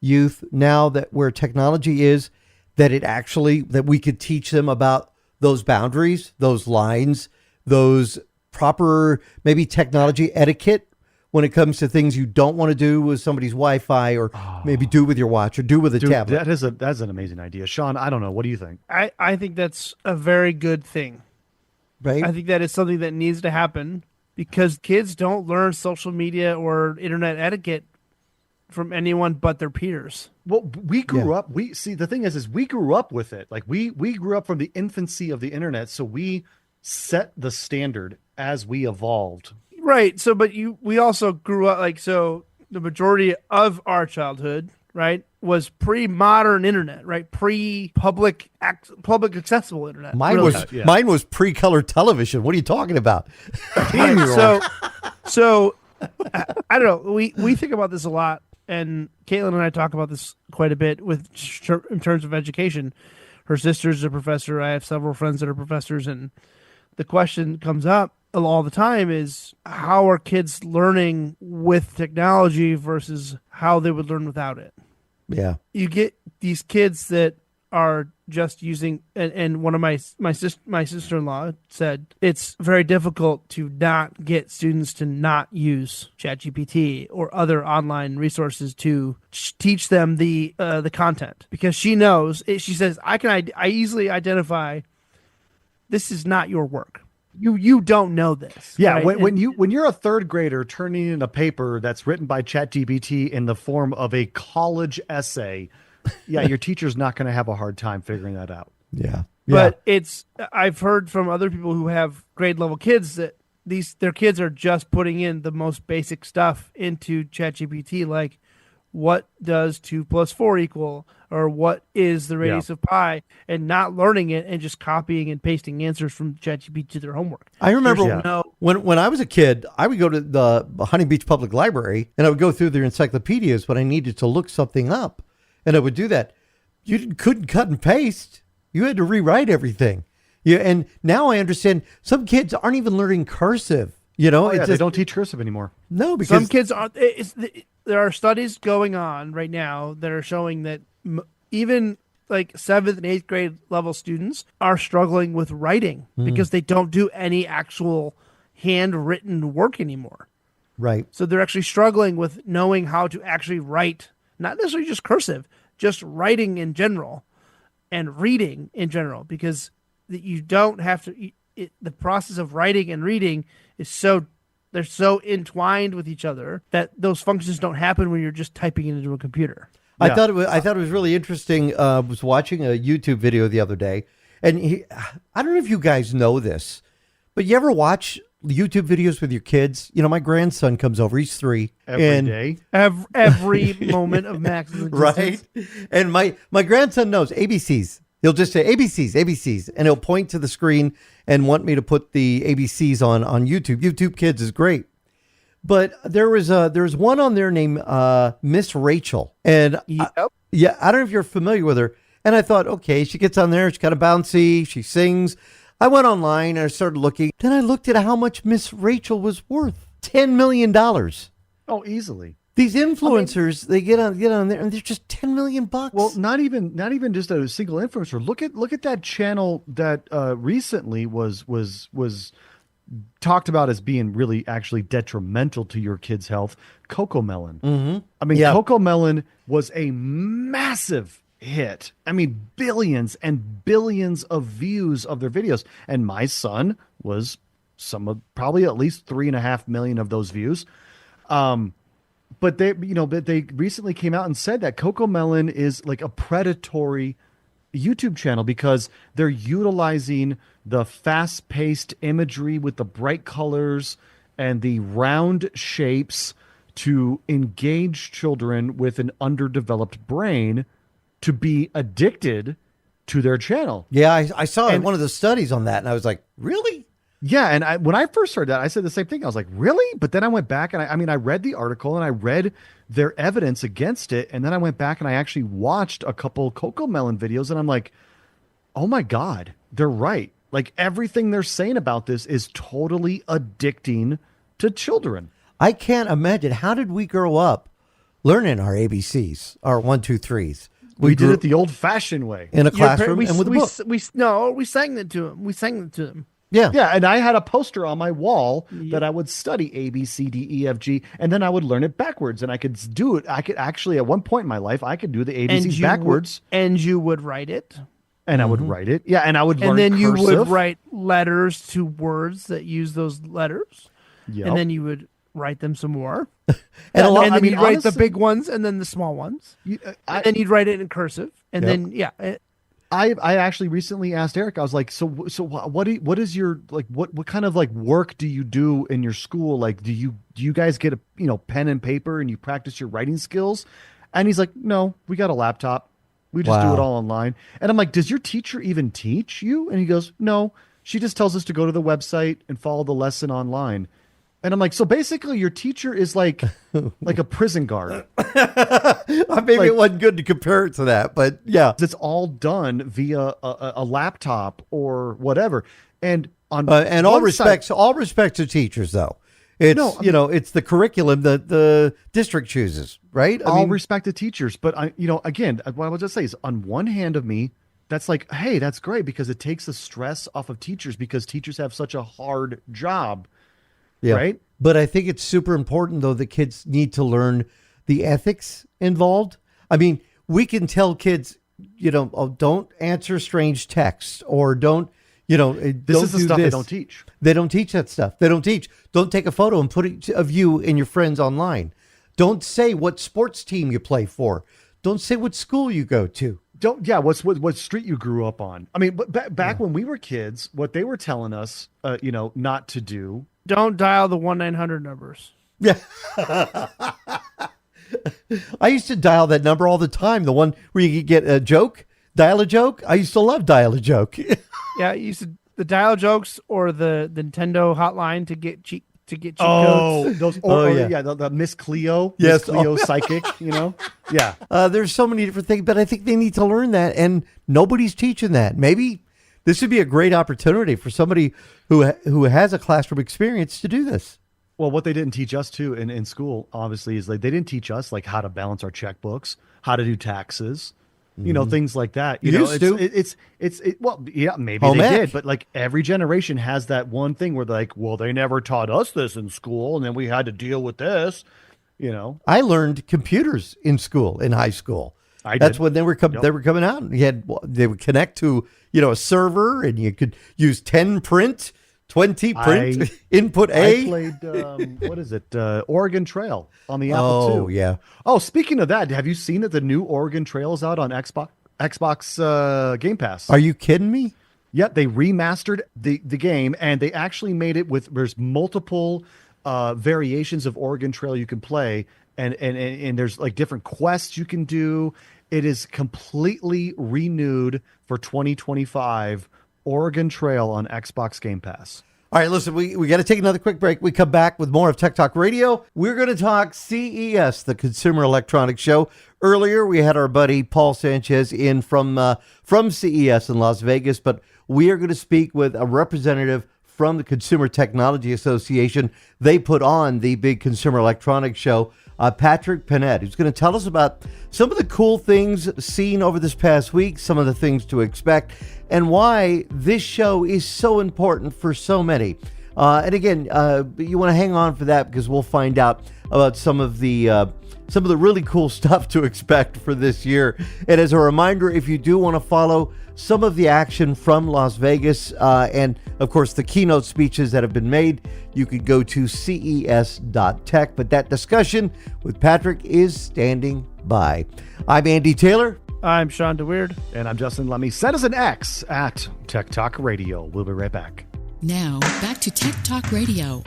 S4: youth now that where technology is that we could teach them about those boundaries, those lines, those proper maybe technology etiquette when it comes to things you don't want to do with somebody's Wi-Fi or maybe do with your watch or do with a tablet?
S5: That's an amazing idea. Shawn, I don't know. What do you think?
S7: I think that's a very good thing.
S4: Right?
S7: I think that is something that needs to happen because kids don't learn social media or internet etiquette from anyone but their peers.
S5: Well, we grew up. The thing is we grew up with it. Like we grew up from the infancy of the internet, so we set the standard as we evolved.
S7: Right. So, but we also grew up so the majority of our childhood, right, was pre-modern internet, right, pre-public accessible internet.
S4: Mine was pre-color television. What are you talking about?
S7: So I don't know. We think about this a lot. And Caitlin and I talk about this quite a bit in terms of education. Her sister's a professor. I have several friends that are professors. And the question comes up all the time is how are kids learning with technology versus how they would learn without it?
S4: Yeah.
S7: You get these kids that are just using, and one of my sister-in-law said it's very difficult to not get students to not use ChatGPT or other online resources to teach them the content, because she knows she says I easily identify this is not your work. You don't know this.
S5: Yeah,
S7: right?
S5: when you're a third grader turning in a paper that's written by ChatGPT in the form of a college essay, yeah, your teacher's not going to have a hard time figuring that out.
S4: Yeah.
S7: But I've heard from other people who have grade level kids that their kids are just putting in the most basic stuff into ChatGPT, like what does 2 + 4 equal, or what is the radius of pi, and not learning it and just copying and pasting answers from ChatGPT to their homework.
S4: I remember when I was a kid, I would go to the Huntington Beach Public Library and I would go through their encyclopedias when I needed to look something up, and I would do that. You couldn't cut and paste. You had to rewrite everything. Yeah, and now I understand some kids aren't even learning cursive. You know,
S5: they don't teach cursive anymore.
S4: No, because
S7: some kids aren't. There are studies going on right now that are showing that even like 7th and 8th grade level students are struggling with writing because they don't do any actual handwritten work anymore.
S4: Right.
S7: So they're actually struggling with knowing how to actually write, not necessarily just cursive, just writing in general and reading in general, because you don't have to. The process of writing and reading is they're so entwined with each other that those functions don't happen when you're just typing it into a computer.
S4: I thought it was really interesting. I was watching a YouTube video the other day, and I don't know if you guys know this, but you ever watch YouTube videos with your kids? You know, my grandson comes over; he's 3
S5: every day,
S7: every moment of Max's existence.
S4: Right. And my grandson knows ABCs. He'll just say ABCs, ABCs, and he'll point to the screen and want me to put the ABCs on YouTube. YouTube Kids is great. But there was one on there named Miss Rachel. And I don't know if you're familiar with her. And I thought, okay, she gets on there, she's kind of bouncy, she sings. I went online and I started looking. Then I looked at how much Miss Rachel was worth. $10 million.
S5: Oh, easily.
S4: These influencers, they get on there and they're just $10 million.
S5: Well, not even just a single influencer. Look at that channel that recently was talked about as being really actually detrimental to your kid's health. Coco Melon.
S4: Mm-hmm.
S5: I mean, Coco Melon was a massive hit. I mean, billions and billions of views of their videos, and my son was probably at least 3.5 million of those views. But they recently came out and said that Coco Melon is like a predatory YouTube channel because they're utilizing the fast-paced imagery with the bright colors and the round shapes to engage children with an underdeveloped brain to be addicted to their channel.
S4: Yeah, I saw one of the studies on that, and I was like, really?
S5: Yeah, and when I first heard that, I said the same thing. I was like, really? But then I went back and I read the article and I read their evidence against it. And then I went back and I actually watched a couple Coco Melon videos and I'm like, oh my God, they're right. Like everything they're saying about this is totally addicting to children.
S4: I can't imagine. How did we grow up learning our ABCs, our 1, 2, 3s?
S5: We did it the old fashioned way.
S4: In a classroom and with a book.
S7: We sang it to them. We sang it to them.
S4: Yeah.
S5: Yeah. And I had a poster on my wall that I would study A, B, C, D, E, F, G, and then I would learn it backwards. And I could do it. I could actually, at one point in my life, I could do the ABCs backwards.
S7: And you would write it.
S5: And I would write it. Yeah. And I would learn
S7: cursive. And then
S5: cursive.
S7: you would write letters to words that use those letters.
S5: Yep.
S7: And then you would write them some more.
S4: And
S7: then you'd write the big ones and then the small ones. And then you'd write it in cursive. And then,
S5: I actually recently asked Eric. I was like, so what is your like what kind of like work do you do in your school? Like, do you guys get a pen and paper and you practice your writing skills? And he's like, no, we got a laptop. We just do it all online. And I'm like, does your teacher even teach you? And he goes, no, she just tells us to go to the website and follow the lesson online. And I'm like, so basically your teacher is like a prison guard.
S4: Maybe it wasn't good to compare it to that, but yeah.
S5: It's all done via a laptop or whatever. And on
S4: all respects to teachers, though. It's the curriculum that the district chooses, right?
S5: All respect to teachers. But again, what I was just saying is on one hand of me, that's like, hey, that's great because it takes the stress off of teachers because teachers have such a hard job.
S4: Yeah.
S5: Right.
S4: But I think it's super important, though, that kids need to learn the ethics involved. I mean, we can tell kids, oh, don't answer strange texts or don't,
S5: This
S4: don't
S5: is the
S4: do
S5: stuff they
S4: this.
S5: don't teach.
S4: They don't teach that stuff. They don't teach. Don't take a photo and put it of you and your friends online. Don't say what sports team you play for. Don't say what school you go to.
S5: What street you grew up on. I mean, but back when we were kids, what they were telling us, not to do.
S7: Don't dial the 1-900 numbers.
S4: Yeah. I used to dial that number all the time. The one where you could get a joke, dial a joke. I used to love dial a joke.
S7: Yeah, you used to the dial jokes or the Nintendo hotline to get cheat codes.
S5: The Miss Cleo.
S4: Yes.
S5: Miss Cleo psychic, Yeah.
S4: There's so many different things, but I think they need to learn that, and nobody's teaching that. Maybe this would be a great opportunity for somebody who has a classroom experience to do this.
S5: Well, what they didn't teach us too in school, obviously, is like they didn't teach us like how to balance our checkbooks, how to do taxes, things like that.
S4: Maybe
S5: Home
S4: ec.
S5: they did, but like every generation has that one thing where they're like, well, they never taught us this in school, and then we had to deal with this.
S4: I learned computers in school, in high school. That's when they were coming out. They would connect to a server, and you could use 10 print, 20 print, input A.
S5: I played Oregon Trail on the Apple II.
S4: Oh yeah.
S5: Oh, speaking of that, have you seen that the new Oregon Trail is out on Xbox Game Pass?
S4: Are you kidding me?
S5: Yeah, they remastered the game, and they actually made it there's multiple variations of Oregon Trail you can play, and there's like different quests you can do. It is completely renewed for 2025. Oregon Trail on Xbox Game Pass.
S4: All right, listen, we got to take another quick break. We come back with more of Tech Talk Radio. We're going to talk CES, the Consumer Electronics Show. Earlier, we had our buddy Paul Sanchez in from CES in Las Vegas, but we are going to speak with a representative from the Consumer Technology Association. They put on the big Consumer Electronics Show, Patrick Panett, who's going to tell us about some of the cool things seen over this past week, some of the things to expect, and why this show is so important for so many. And again, you want to hang on for that because we'll find out about some of the really cool stuff to expect for this year. And as a reminder, if you do want to follow some of the action from Las Vegas and, of course, the keynote speeches that have been made, you could go to ces.tech. But that discussion with Patrick is standing by. I'm Andy Taylor.
S7: I'm Shawn DeWeird.
S5: And I'm Justin Lemmy. Send us an X at Tech Talk Radio. We'll be right back.
S9: Now, back to Tech Talk Radio.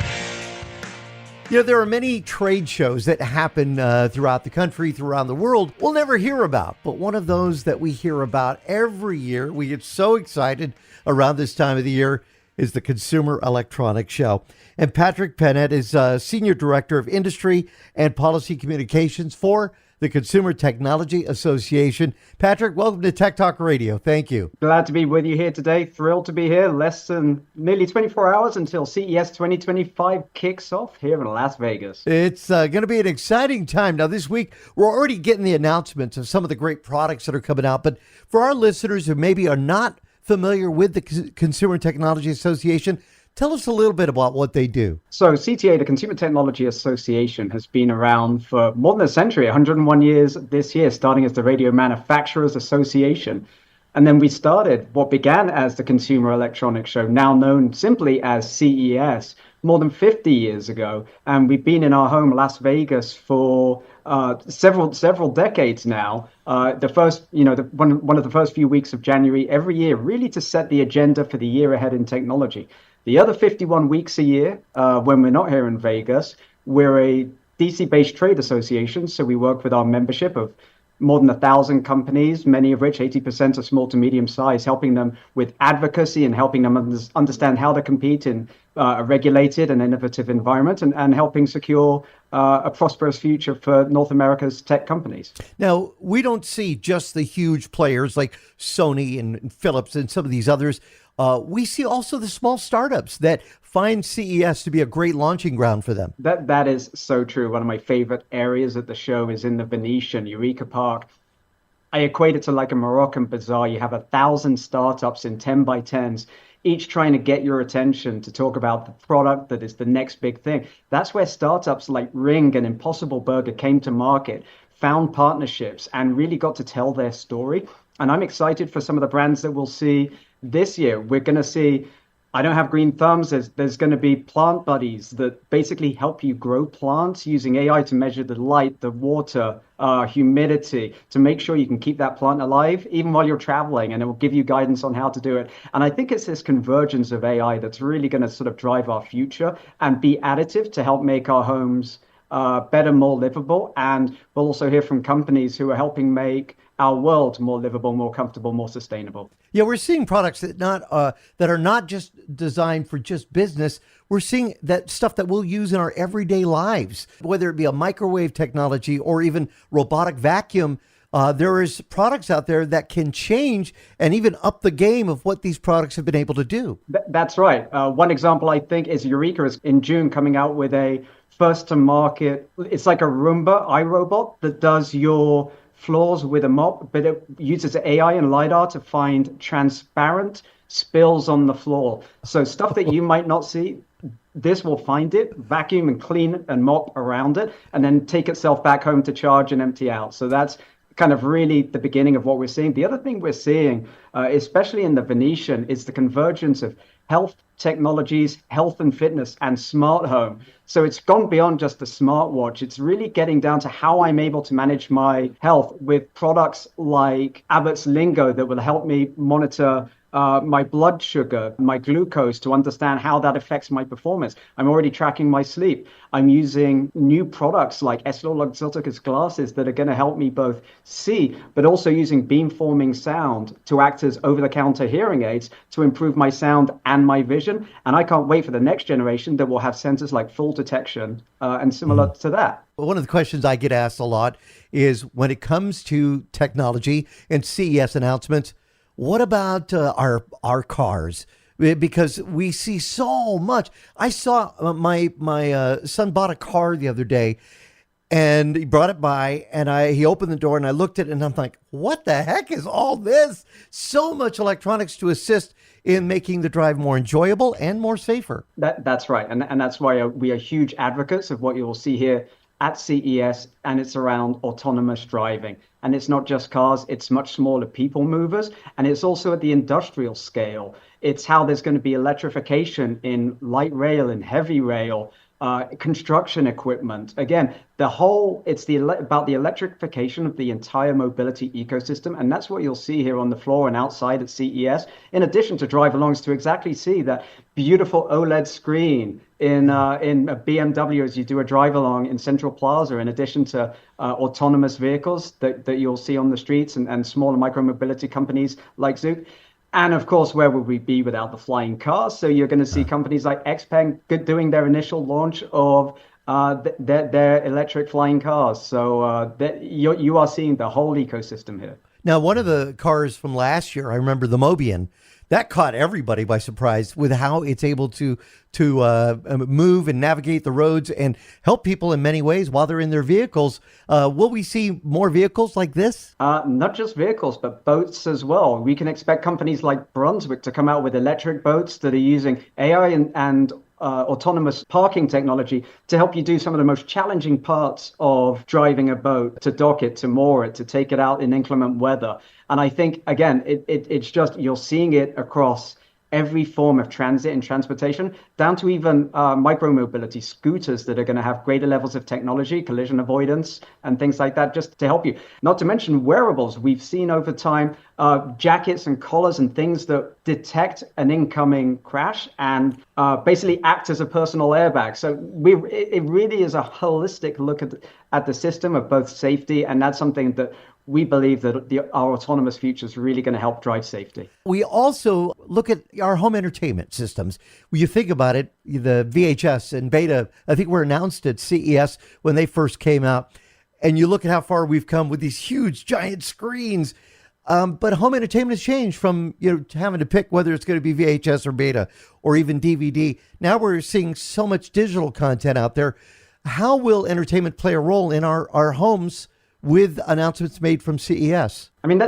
S4: There are many trade shows that happen throughout the country, throughout the world, we'll never hear about. But one of those that we hear about every year, we get so excited around this time of the year, is the Consumer Electronics Show. And Patrick Panett is Senior Director of Industry and Policy Communications for the Consumer Technology Association. Patrick, welcome to Tech Talk Radio. Thank you.
S10: Glad to be with you here today. Thrilled to be here. Less than nearly 24 hours until CES 2025 kicks off here in Las Vegas.
S4: It's going to be an exciting time. Now, this week, we're already getting the announcements of some of the great products that are coming out. But for our listeners who maybe are not familiar with the Consumer Technology Association, tell us a little bit about what they do.
S10: So CTA, the Consumer Technology Association, has been around for more than a century, 101 years this year, starting as the Radio Manufacturers Association. And then we started what began as the Consumer Electronics Show, now known simply as CES, more than 50 years ago. And we've been in our home, Las Vegas, for several decades now. The first, one of the first few weeks of January every year, really to set the agenda for the year ahead in technology. The other 51 weeks a year, when we're not here in Vegas, we're a DC-based trade association, so we work with our membership of more than 1,000 companies, many of which 80% are small to medium size, helping them with advocacy and helping them understand how to compete in a regulated and innovative environment and helping secure a prosperous future for North America's tech companies.
S4: Now, we don't see just the huge players like Sony and Philips and some of these others. We see also the small startups that find CES to be a great launching ground for them.
S10: That is so true. One of my favorite areas at the show is in the Venetian, Eureka Park. I equate it to like a Moroccan bazaar. You have 1,000 startups in 10 by 10s, each trying to get your attention to talk about the product that is the next big thing. That's where startups like Ring and Impossible Burger came to market, found partnerships, and really got to tell their story. And I'm excited for some of the brands that we'll see this year. We're going to see, I don't have green thumbs. There's going to be plant buddies that basically help you grow plants using AI to measure the light, the water, humidity, to make sure you can keep that plant alive even while you're traveling, and it will give you guidance on how to do it. And I think it's this convergence of AI that's really going to sort of drive our future and be additive to help make our homes better, more livable. And we'll also hear from companies who are helping make our world more livable, more comfortable, more sustainable.
S4: Yeah, we're seeing products that are not just designed for just business. We're seeing that stuff that we'll use in our everyday lives, whether it be a microwave technology or even robotic vacuum. There is products out there that can change and even up the game of what these products have been able to do.
S10: That's right. One example, I think, is Eureka is in June coming out with a first to market. It's like a Roomba iRobot that does your floors with a mop, but it uses AI and LiDAR to find transparent spills on the floor. So stuff that you might not see, this will find it, vacuum and clean and mop around it, and then take itself back home to charge and empty out. So that's kind of really the beginning of what we're seeing. The other thing we're seeing, especially in the Venetian, is the convergence of health technologies, health and fitness, and smart home. So it's gone beyond just a smartwatch. It's really getting down to how I'm able to manage my health with products like Abbott's Lingo that will help me monitor my blood sugar, my glucose, to understand how that affects my performance. I'm already tracking my sleep. I'm using new products like EssilorLuxottica's glasses that are going to help me both see, but also using beamforming sound to act as over-the-counter hearing aids to improve my sound and my vision. And I can't wait for the next generation that will have sensors like fall detection and similar to that.
S4: One of the questions I get asked a lot is when it comes to technology and CES announcements, what about our cars? Because we see so much. I saw my son bought a car the other day, and he brought it by, and he opened the door, and I looked at it, and I'm like, what the heck is all this? So much electronics to assist in making the drive more enjoyable and more safer.
S10: That's right, and that's why we are huge advocates of what you will see here at CES, and it's around autonomous driving. And it's not just cars, it's much smaller people movers, and it's also at the industrial scale. It's how there's going to be electrification in light rail and heavy rail, construction equipment. Again, it's about the electrification of the entire mobility ecosystem, and that's what you'll see here on the floor and outside at CES, in addition to drive-alongs, to exactly see that beautiful OLED screen in a BMW as you do a drive-along in Central Plaza, in addition to autonomous vehicles that you'll see on the streets and smaller micro-mobility companies like Zook. And of course, where would we be without the flying cars? So you're going to see companies like XPeng doing their initial launch of their electric flying cars. So you are seeing the whole ecosystem here.
S4: Now, one of the cars from last year, I remember the Mobian, that caught everybody by surprise with how it's able to move and navigate the roads and help people in many ways while they're in their vehicles. Will we see more vehicles like this?
S10: Not just vehicles, but boats as well. We can expect companies like Brunswick to come out with electric boats that are using AI and autonomous parking technology to help you do some of the most challenging parts of driving a boat, to dock it, to moor it, to take it out in inclement weather. And I think, again, it's just, you're seeing it across every form of transit and transportation, down to even micro-mobility scooters that are going to have greater levels of technology, collision avoidance, and things like that, just to help you. Not to mention wearables. We've seen over time jackets and collars and things that detect an incoming crash and basically act as a personal airbag. So it really is a holistic look at the system of both safety, and that's something that we believe that our autonomous future is really going to help drive safety.
S4: We also look at our home entertainment systems. When you think about it, the VHS and Beta, I think were announced at CES when they first came out. And you look at how far we've come with these huge, giant screens. But home entertainment has changed from having to pick whether it's going to be VHS or Beta or even DVD. Now we're seeing so much digital content out there. How will entertainment play a role in our homes with announcements made from CES?
S10: I mean,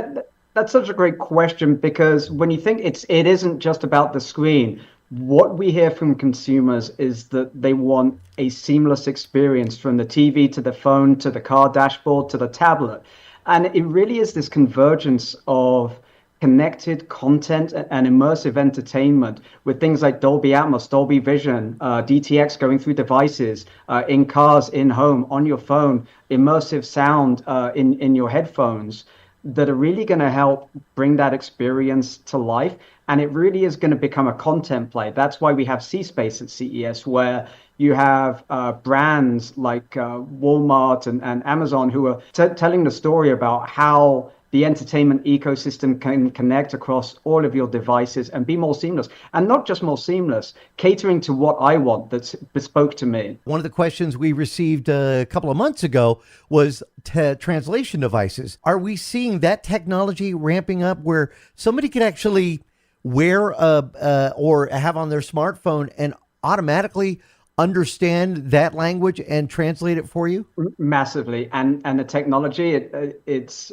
S10: that's such a great question, because when you think it isn't just about the screen. What we hear from consumers is that they want a seamless experience from the TV to the phone to the car dashboard to the tablet. And it really is this convergence of connected content and immersive entertainment with things like Dolby Atmos, Dolby Vision, DTX going through devices, in cars, in home, on your phone, immersive sound in your headphones, that are really going to help bring that experience to life. And it really is going to become a content play. That's why we have C-Space at CES, where you have brands like Walmart and Amazon who are telling the story about how the entertainment ecosystem can connect across all of your devices and be more seamless. And not just more seamless, catering to what I want that's bespoke to me.
S4: One of the questions we received a couple of months ago was translation devices. Are we seeing that technology ramping up where somebody could actually wear or have on their smartphone and automatically understand that language and translate it for you?
S10: Massively. And the technology, it's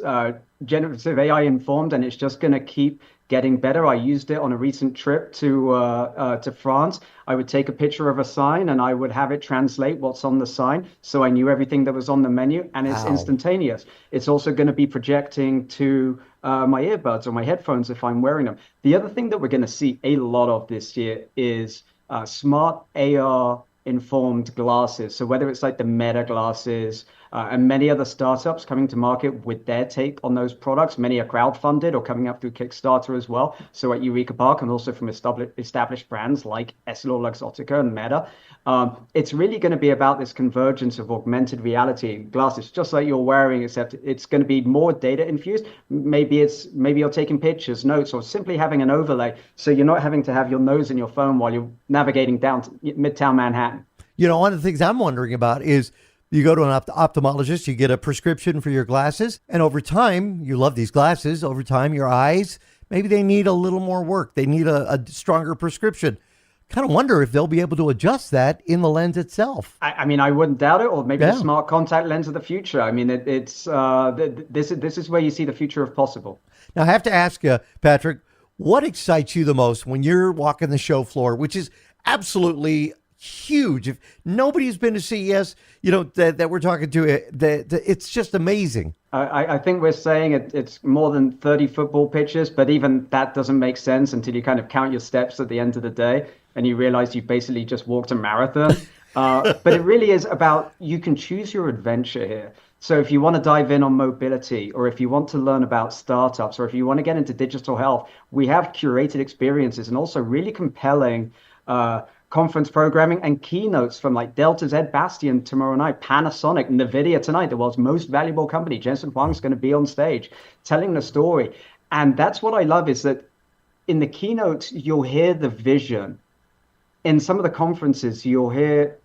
S10: generative AI informed, and it's just going to keep getting better. I used it on a recent trip to France. I would take a picture of a sign and I would have it translate what's on the sign, so I knew everything that was on the menu, and it's instantaneous. It's also going to be projecting to my earbuds or my headphones if I'm wearing them. The other thing that we're going to see a lot of this year is smart AR informed glasses. So whether it's like the Meta glasses and many other startups coming to market with their take on those products, many are crowdfunded or coming up through Kickstarter as well. So at Eureka Park, and also from established brands like EssilorLuxottica and Meta, it's really going to be about this convergence of augmented reality glasses, just like you're wearing, except it's going to be more data infused. Maybe you're taking pictures, notes, or simply having an overlay, so you're not having to have your nose in your phone while you're navigating down to Midtown Manhattan.
S4: You know, one of the things I'm wondering about is you go to an ophthalmologist, you get a prescription for your glasses, and over time, you love these glasses, over time, your eyes, maybe they need a little more work. They need a stronger prescription. Kind of wonder if they'll be able to adjust that in the lens itself.
S10: I mean, I wouldn't doubt it, or maybe the smart contact lens of the future. I mean, this is where you see the future of possible.
S4: Now, I have to ask you, Patrick, what excites you the most when you're walking the show floor, which is absolutely huge. If nobody's been to CES, that we're talking to, it's just amazing.
S10: I think we're saying it's more than 30 football pitches, but even that doesn't make sense until you kind of count your steps at the end of the day and you realize you basically just walked a marathon. But it really is about, you can choose your adventure here. So if you want to dive in on mobility, or if you want to learn about startups, or if you want to get into digital health, we have curated experiences and also really compelling conference programming and keynotes from like Delta's Ed Bastian tomorrow night, Panasonic, NVIDIA tonight, the world's most valuable company. Jensen Huang's going to be on stage telling the story. And that's what I love, is that in the keynotes, you'll hear the vision. In some of the conferences, you'll hear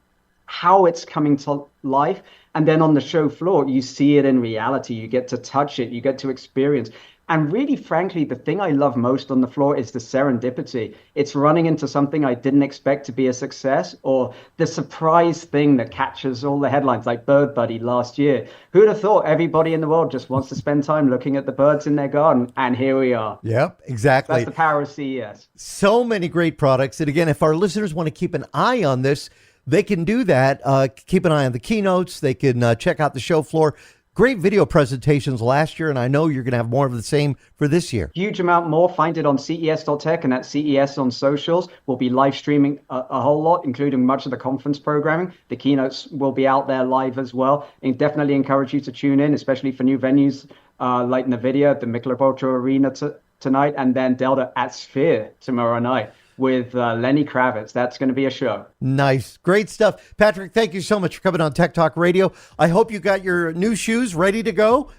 S10: how it's coming to life. And then on the show floor, you see it in reality. You get to touch it. You get to experience. And really, frankly, the thing I love most on the floor is the serendipity. It's running into something I didn't expect to be a success, or the surprise thing that catches all the headlines, like Bird Buddy last year. Who'd have thought everybody in the world just wants to spend time looking at the birds in their garden? And here we are.
S4: Yep, exactly.
S10: That's the power of CES.
S4: So many great products. And again, if our listeners want to keep an eye on this, they can do that. Keep an eye on the keynotes. They can check out the show floor. Great video presentations last year, and I know you're going to have more of the same for this year.
S10: Huge amount more. Find it on CES.tech and at CES on socials. We'll be live streaming a whole lot, including much of the conference programming. The keynotes will be out there live as well. And definitely encourage you to tune in, especially for new venues like NVIDIA, the Michelob Ultra Arena tonight, and then Delta at Sphere tomorrow night with Lenny Kravitz. That's going to be a show.
S4: Nice. Great stuff. Patrick, thank you so much for coming on Tech Talk Radio. I hope you got your new shoes ready to go.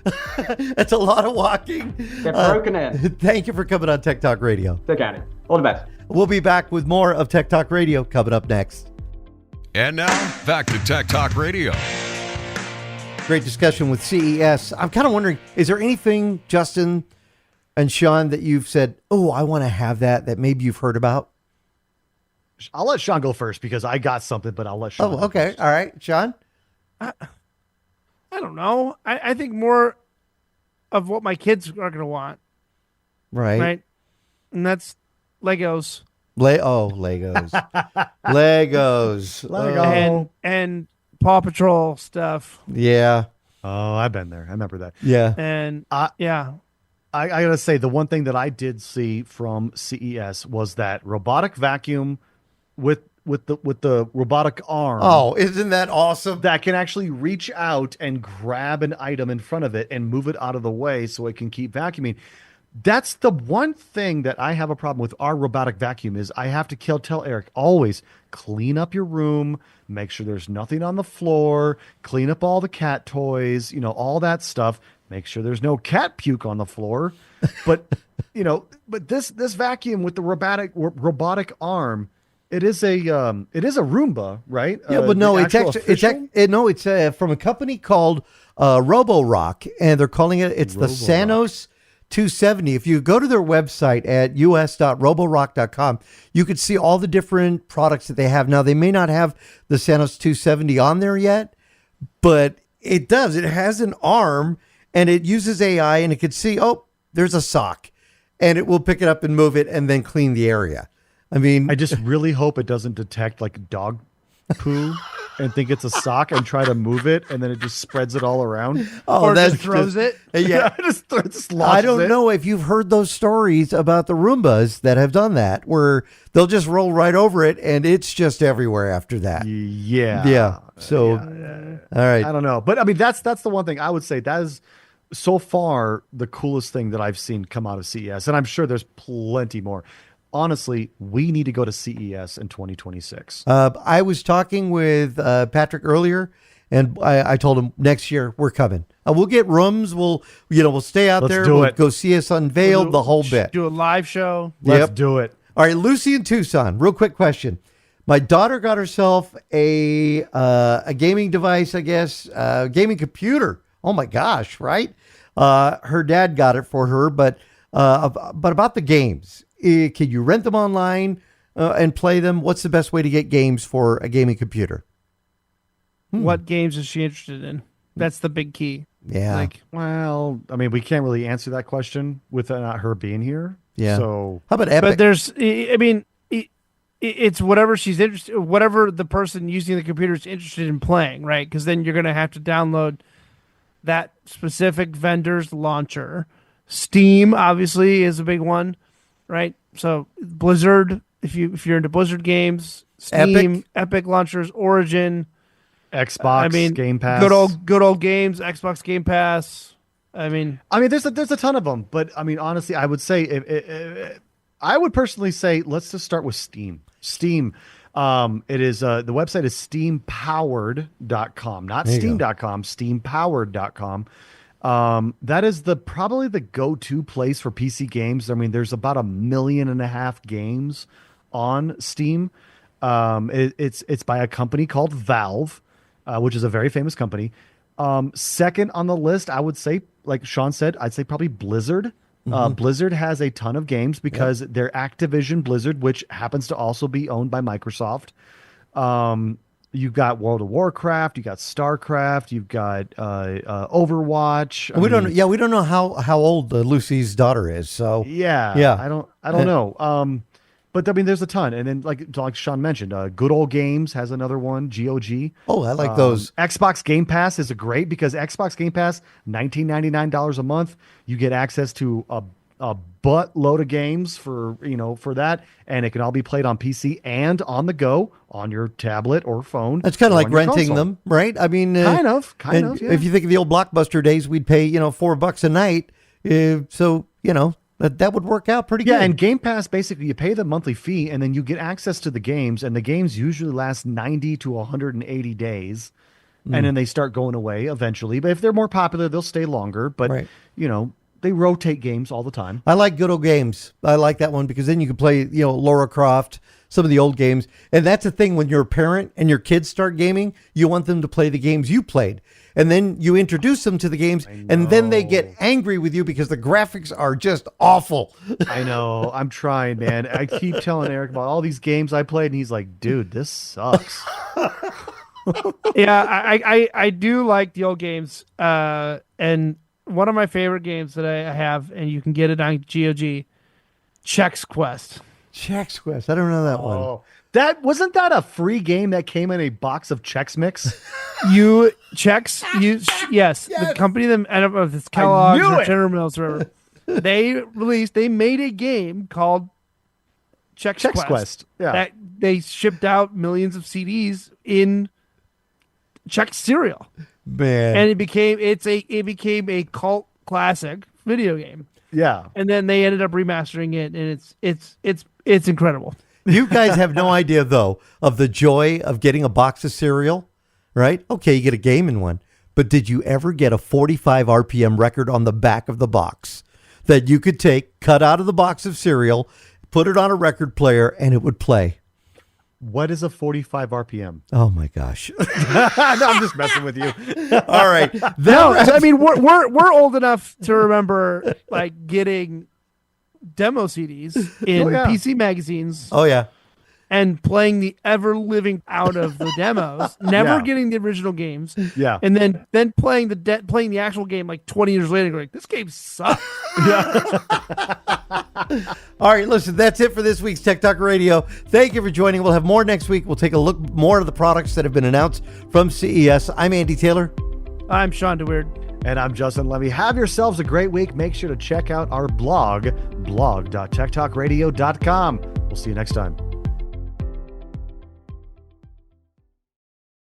S4: That's a lot of walking.
S10: They're broken in.
S4: Thank you for coming on Tech Talk Radio.
S10: Look at it. All the best.
S4: We'll be back with more of Tech Talk Radio coming up next.
S8: And now, back to Tech Talk Radio.
S4: Great discussion with CES. I'm kind of wondering, is there anything, Justin and Shawn, that you've said, oh, I want to have that maybe you've heard about?
S5: I'll let Shawn go first because I got something, but I'll let Shawn
S4: go okay. First. All right. Shawn?
S7: I I don't know. I think more of what my kids are going to want.
S4: Right.
S7: And that's Legos.
S4: Legos. Legos.
S5: Lego.
S7: And Paw Patrol stuff.
S4: Yeah.
S5: Oh, I've been there. I remember that.
S4: Yeah.
S7: And
S5: yeah. I got to say, the one thing that I did see from CES was that robotic vacuum with the robotic arm.
S4: Oh, isn't that awesome?
S5: That can actually reach out and grab an item in front of it and move it out of the way so it can keep vacuuming. That's the one thing that I have a problem with our robotic vacuum is I have to tell Eric always clean up your room, make sure there's nothing on the floor, clean up all the cat toys, all that stuff. Make sure there's no cat puke on the floor. But, but this vacuum with the robotic arm, it is a Roomba, right?
S4: Yeah, but no, it's from a company called Roborock, and they're calling it the Sanos 270. If you go to their website at us.roborock.com, you could see all the different products that they have. Now, they may not have the Sanos 270 on there yet, but it does. It has an arm, and it uses AI, and it could see, there's a sock, and it will pick it up and move it and then clean the area. I mean,
S5: I just really hope it doesn't detect like dog poo and think it's a sock and try to move it, and then it just spreads it all around.
S7: Or just throws it.
S4: Yeah,
S5: just
S4: I don't know if you've heard those stories about the Roombas that have done that, where they'll just roll right over it, and it's just everywhere after that.
S5: Yeah.
S4: So, all right.
S5: I don't know, but I mean, that's the one thing I would say that is so far the coolest thing that I've seen come out of CES, and I'm sure there's plenty more. Honestly, we need to go to CES in 2026.
S4: I was talking with Patrick earlier, and I told him next year we're coming. We'll get rooms. We'll stay out there. We'll go see us unveiled, the whole bit.
S7: Do a live show.
S5: Let's do it.
S4: All right, Lucy in Tucson. Real quick question. My daughter got herself a gaming device, I guess, gaming computer. Oh my gosh, right? Her dad got it for her, but about the games. Can you rent them online and play them? What's the best way to get games for a gaming computer?
S7: What games is she interested in? That's the big key.
S4: Yeah.
S5: Well, I mean, we can't really answer that question without her being here.
S4: Yeah.
S5: So
S4: how about Epic?
S7: But there's, I mean, it's whatever she's interested, whatever the person using the computer is interested in playing, right? Because then you're going to have to download that specific vendor's launcher. Steam, obviously, is a big one. Right, so Blizzard. If you're into Blizzard games, Steam, Epic launchers, Origin,
S5: Xbox, Game Pass,
S7: good old games, Xbox Game Pass. I mean, there's a ton of them, but I mean, honestly, I would say, I would personally say, let's just start with Steam. Steam, it is the website is steampowered.com, not steam.com, steampowered.com. That is probably the go-to place for PC games. I mean, there's about 1.5 million games on Steam. It's by a company called Valve, which is a very famous company. Second on the list, I would say, like Shawn said, I'd say probably Blizzard. Blizzard has a ton of games because they're Activision Blizzard, which happens to also be owned by Microsoft. You've got World of Warcraft, you got StarCraft, you've got Overwatch.
S4: We don't know how old Lucy's daughter is. So
S5: I don't know. But I mean, there's a ton, and then like Shawn mentioned, Good Old Games has another one. GOG.
S4: Oh, I like those.
S5: Xbox Game Pass is great because Xbox Game Pass, $19.99 a month. You get access to a buttload of games for that, and it can all be played on PC and on the go on your tablet or phone.
S4: It's kind of like renting them, right? I mean,
S5: kind of. Yeah.
S4: If you think of the old Blockbuster days, we'd pay $4 a night, so that would work out pretty good.
S5: Yeah, and Game Pass, basically, you pay the monthly fee, and then you get access to the games, and the games usually last 90 to 180 days, and then they start going away eventually. But if they're more popular, they'll stay longer. But they rotate games all the time.
S4: I like Good Old Games. I like that one because then you can play, Lara Croft, some of the old games. And that's the thing, when you're a parent and your kids start gaming, you want them to play the games you played. And then you introduce them to the games, and then they get angry with you because the graphics are just awful.
S5: I know. I'm trying, man. I keep telling Eric about all these games I played, and he's like, dude, this sucks.
S7: Yeah, I do like the old games. And one of my favorite games that I have, and you can get it on GOG, Chex Quest.
S4: Chex Quest. I don't know that one.
S5: Oh, that wasn't that a free game that came in a box of Chex Mix?
S7: Yes, the company that I don't know if it's Kellogg's or General Mills or whatever. They made a game called Chex Quest.
S5: Yeah,
S7: that they shipped out millions of CDs in Chex cereal.
S4: Man,
S7: And it became a cult classic video game.
S5: Yeah,
S7: And then they ended up remastering it, and it's incredible.
S4: you guys have no idea though of the joy of getting a box of cereal, right? Okay, you get a game in one, but did you ever get a 45 RPM record on the back of the box that you could cut out of the box of cereal, put it on a record player, and it would play?
S5: what is a 45 RPM?
S4: Oh my gosh!
S5: No, I'm just messing with you.
S4: All right,
S7: I mean we're old enough to remember like getting demo CDs in PC magazines.
S4: Oh yeah.
S7: And playing the ever living out of the demos, never
S5: Yeah.
S7: getting the original games.
S5: Yeah.
S7: And then playing the actual game like 20 years later, going, this game sucks.
S4: All right, listen, that's it for this week's Tech Talk Radio. Thank you for joining. We'll have more next week. We'll take a look more at the products that have been announced from CES. I'm Andy Taylor.
S7: I'm Shawn DeWeird.
S5: And I'm Justin Levy. Have yourselves a great week. Make sure to check out our blog, blog.techtalkradio.com. We'll see you next time.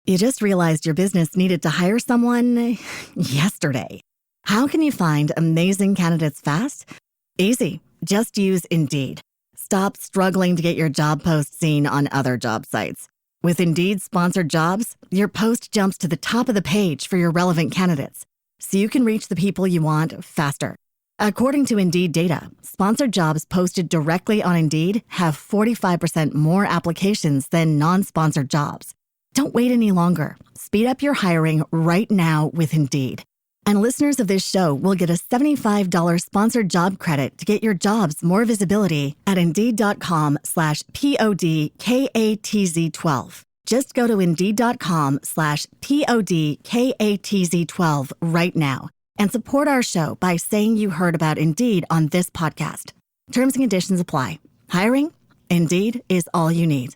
S1: You just realized your business needed to hire someone yesterday. How can you find amazing candidates fast? Easy. Just use Indeed. Stop struggling to get your job post seen on other job sites. With Indeed sponsored jobs, your post jumps to the top of the page for your relevant candidates, so you can reach the people you want faster. According to Indeed data, sponsored jobs posted directly on Indeed have 45% more applications than non-sponsored jobs. Don't wait any longer. Speed up your hiring right now with Indeed. And listeners of this show will get a $75 sponsored job credit to get your jobs more visibility at Indeed.com/PODKATZ12. Just go to Indeed.com/PODKATZ12 right now and support our show by saying you heard about Indeed on this podcast. Terms and conditions apply. Hiring? Indeed is all you need.